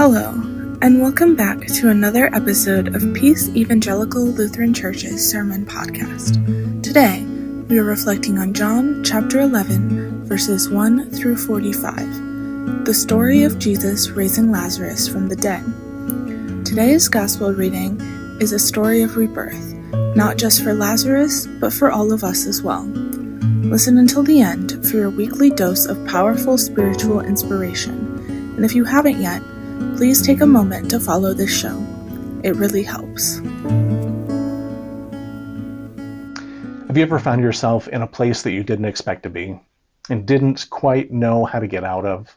Hello, and welcome back to another episode of Peace Evangelical Lutheran Church's Sermon Podcast. Today, we are reflecting on John chapter 11, verses 1 through 45, the story of Jesus raising Lazarus from the dead. Today's Gospel reading is a story of rebirth, not just for Lazarus, but for all of us as well. Listen until the end for your weekly dose of powerful spiritual inspiration, and if you haven't yet, please take a moment to follow this show. It really helps. Have you ever found yourself in a place that you didn't expect to be and didn't quite know how to get out of?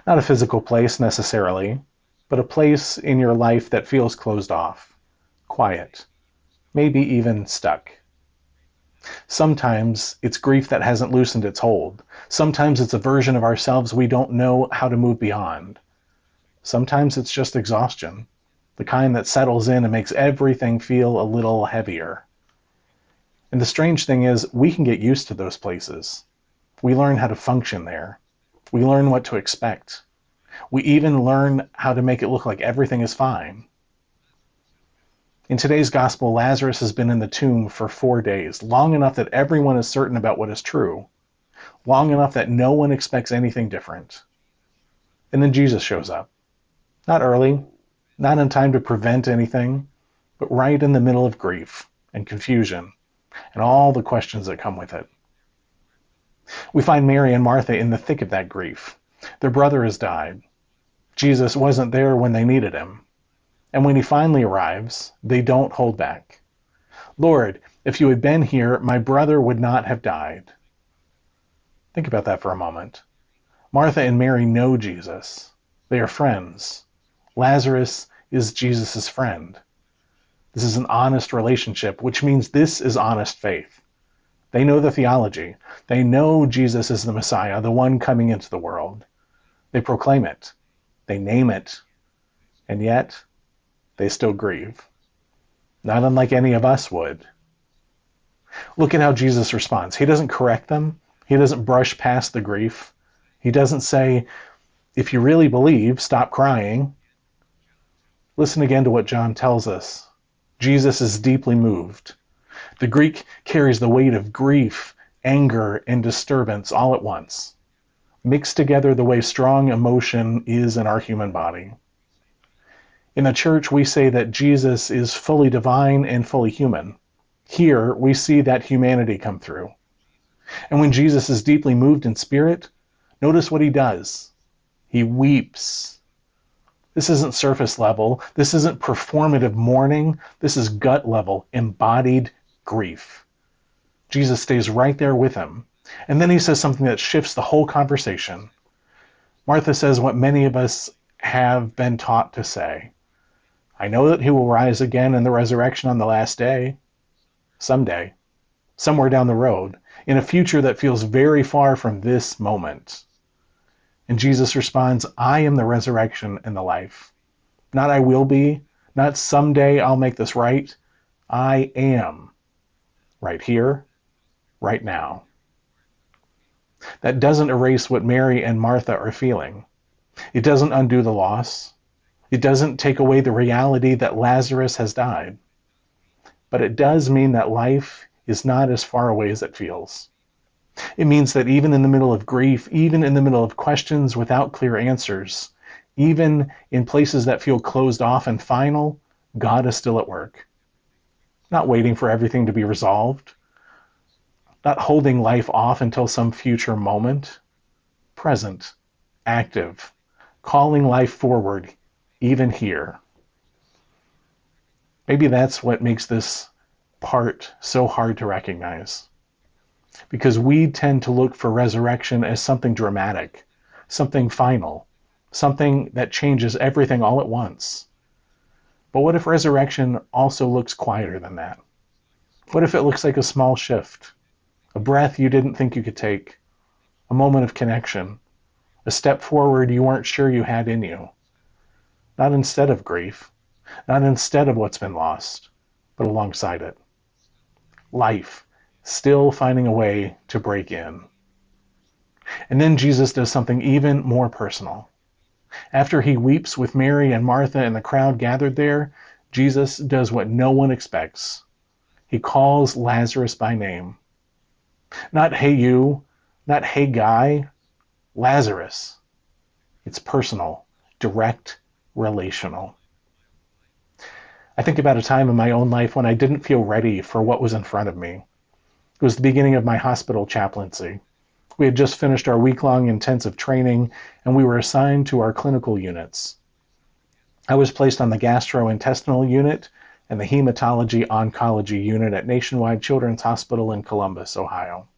Not a physical place necessarily, but a place in your life that feels closed off, quiet, maybe even stuck. Sometimes it's grief that hasn't loosened its hold. Sometimes it's a version of ourselves we don't know how to move beyond. Sometimes it's just exhaustion, the kind that settles in and makes everything feel a little heavier. And the strange thing is, we can get used to those places. We learn how to function there. We learn what to expect. We even learn how to make it look like everything is fine. In today's gospel, Lazarus has been in the tomb for 4 days, long enough that everyone is certain about what is true, long enough that no one expects anything different. And then Jesus shows up. Not early, not in time to prevent anything, but right in the middle of grief and confusion and all the questions that come with it. We find Mary and Martha in the thick of that grief. Their brother has died. Jesus wasn't there when they needed him. And when he finally arrives, they don't hold back. Lord, if you had been here, my brother would not have died. Think about that for a moment. Martha and Mary know Jesus. They are friends. Lazarus is Jesus' friend. This is an honest relationship, which means this is honest faith. They know the theology. They know Jesus is the Messiah, the one coming into the world. They proclaim it. They name it. And yet, they still grieve. Not unlike any of us would. Look at how Jesus responds. He doesn't correct them. He doesn't brush past the grief. He doesn't say, if you really believe, stop crying. Listen again to what John tells us. Jesus is deeply moved. The Greek carries the weight of grief, anger, and disturbance all at once, mixed together the way strong emotion is in our human body. In the church, we say that Jesus is fully divine and fully human. Here, we see that humanity come through. And when Jesus is deeply moved in spirit, notice what he does. He weeps. This isn't surface level. This isn't performative mourning. This is gut level, embodied grief. Jesus stays right there with him. And then he says something that shifts the whole conversation. Martha says what many of us have been taught to say. I know that he will rise again in the resurrection on the last day. Someday. Somewhere down the road. In a future that feels very far from this moment. And Jesus responds, I am the resurrection and the life. Not I will be, not someday I'll make this right. I am. Right here, right now. That doesn't erase what Mary and Martha are feeling. It doesn't undo the loss. It doesn't take away the reality that Lazarus has died. But it does mean that life is not as far away as it feels. It means that even in the middle of grief, even in the middle of questions without clear answers, even in places that feel closed off and final, God is still at work. Not waiting for everything to be resolved. Not holding life off until some future moment. Present, active, calling life forward, even here. Maybe that's what makes this part so hard to recognize. Because we tend to look for resurrection as something dramatic, something final, something that changes everything all at once. But what if resurrection also looks quieter than that? What if it looks like a small shift, a breath you didn't think you could take, a moment of connection, a step forward you weren't sure you had in you? Not instead of grief, not instead of what's been lost, but alongside it. Life. Still finding a way to break in. And then Jesus does something even more personal. After he weeps with Mary and Martha and the crowd gathered there, Jesus does what no one expects. He calls Lazarus by name. Not hey you, not hey guy, Lazarus. It's personal, direct, relational. I think about a time in my own life when I didn't feel ready for what was in front of me. It was the beginning of my hospital chaplaincy. We had just finished our week-long intensive training, and we were assigned to our clinical units. I was placed on the gastrointestinal unit and the hematology-oncology unit at Nationwide Children's Hospital in Columbus, Ohio.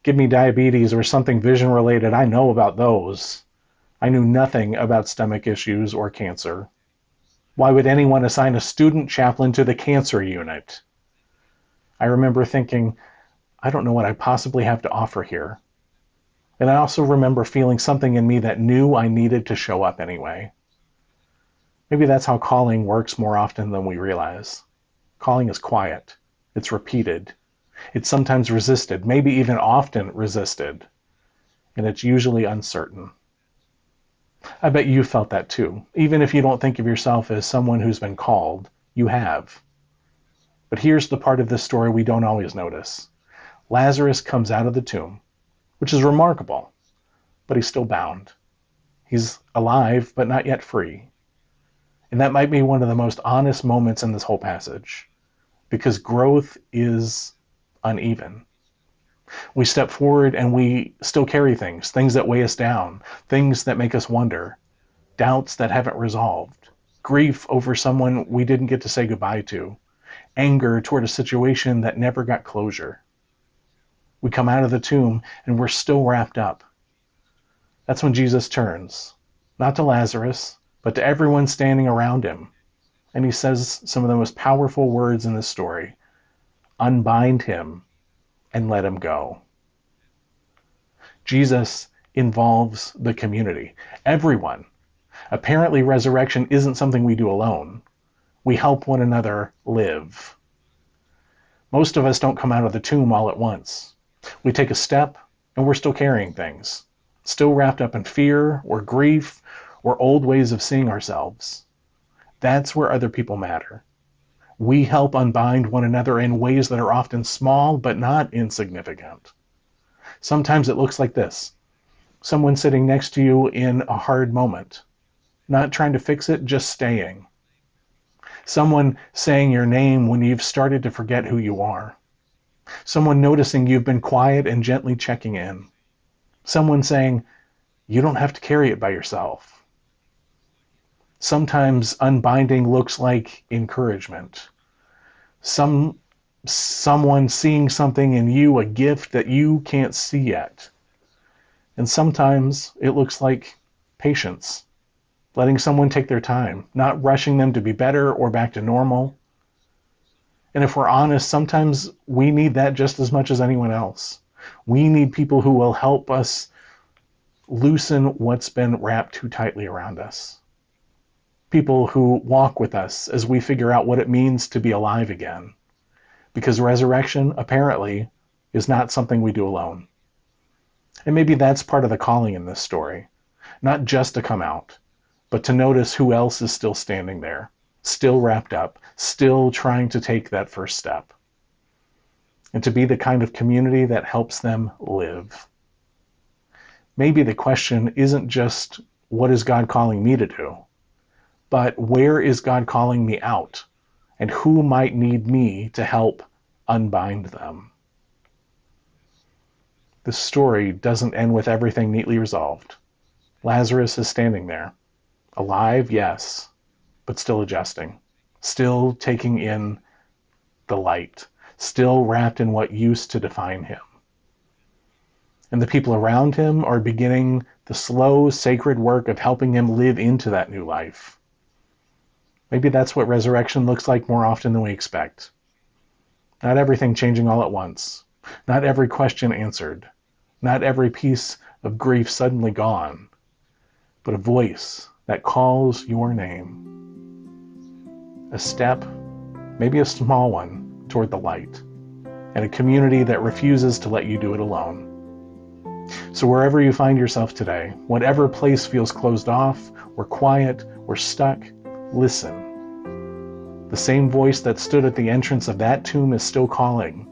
Give me diabetes or something vision-related, I know about those. I knew nothing about stomach issues or cancer. Why would anyone assign a student chaplain to the cancer unit? I remember thinking, I don't know what I possibly have to offer here. And I also remember feeling something in me that knew I needed to show up anyway. Maybe that's how calling works more often than we realize. Calling is quiet. It's repeated. It's sometimes resisted, maybe even often resisted. And it's usually uncertain. I bet you felt that too. Even if you don't think of yourself as someone who's been called, you have. But here's the part of this story we don't always notice. Lazarus comes out of the tomb, which is remarkable, but he's still bound. He's alive, but not yet free. And that might be one of the most honest moments in this whole passage, because growth is uneven. We step forward and we still carry things that weigh us down, things that make us wonder, doubts that haven't resolved, grief over someone we didn't get to say goodbye to, anger toward a situation that never got closure. We come out of the tomb and we're still wrapped up. That's when Jesus turns, not to Lazarus, but to everyone standing around him. And he says some of the most powerful words in this story. Unbind him and let him go. Jesus involves the community, everyone. Apparently, resurrection isn't something we do alone. We help one another live. Most of us don't come out of the tomb all at once. We take a step and we're still carrying things, still wrapped up in fear or grief or old ways of seeing ourselves. That's where other people matter. We help unbind one another in ways that are often small but not insignificant. Sometimes it looks like this. Someone sitting next to you in a hard moment, not trying to fix it, just staying. Someone saying your name when you've started to forget who you are. Someone noticing you've been quiet and gently checking in. Someone saying, you don't have to carry it by yourself. Sometimes unbinding looks like encouragement. Someone seeing something in you, a gift that you can't see yet. And sometimes it looks like patience, letting someone take their time, not rushing them to be better or back to normal. And if we're honest, sometimes we need that just as much as anyone else. We need people who will help us loosen what's been wrapped too tightly around us. People who walk with us as we figure out what it means to be alive again. Because resurrection, apparently, is not something we do alone. And maybe that's part of the calling in this story. Not just to come out, but to notice who else is still standing there, still wrapped up, still trying to take that first step. And to be the kind of community that helps them live. Maybe the question isn't just, what is God calling me to do? But where is God calling me out? And who might need me to help unbind them? The story doesn't end with everything neatly resolved. Lazarus is standing there. Alive, yes, but still adjusting. Still taking in the light. Still wrapped in what used to define him. And the people around him are beginning the slow, sacred work of helping him live into that new life. Maybe that's what resurrection looks like more often than we expect. Not everything changing all at once. Not every question answered. Not every piece of grief suddenly gone. But a voice that calls your name. A step, maybe a small one, toward the light. And a community that refuses to let you do it alone. So wherever you find yourself today, whatever place feels closed off, or quiet, or stuck, listen. The same voice that stood at the entrance of that tomb is still calling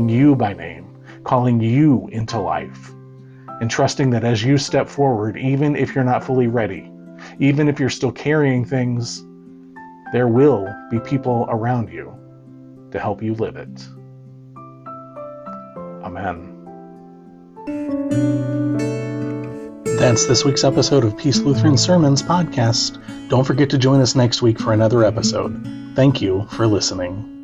you by name, calling you into life, and trusting that as you step forward, even if you're not fully ready, even if you're still carrying things, there will be people around you to help you live it. Amen. That's this week's episode of Peace Lutheran Sermons podcast. Don't forget to join us next week for another episode. Thank you for listening.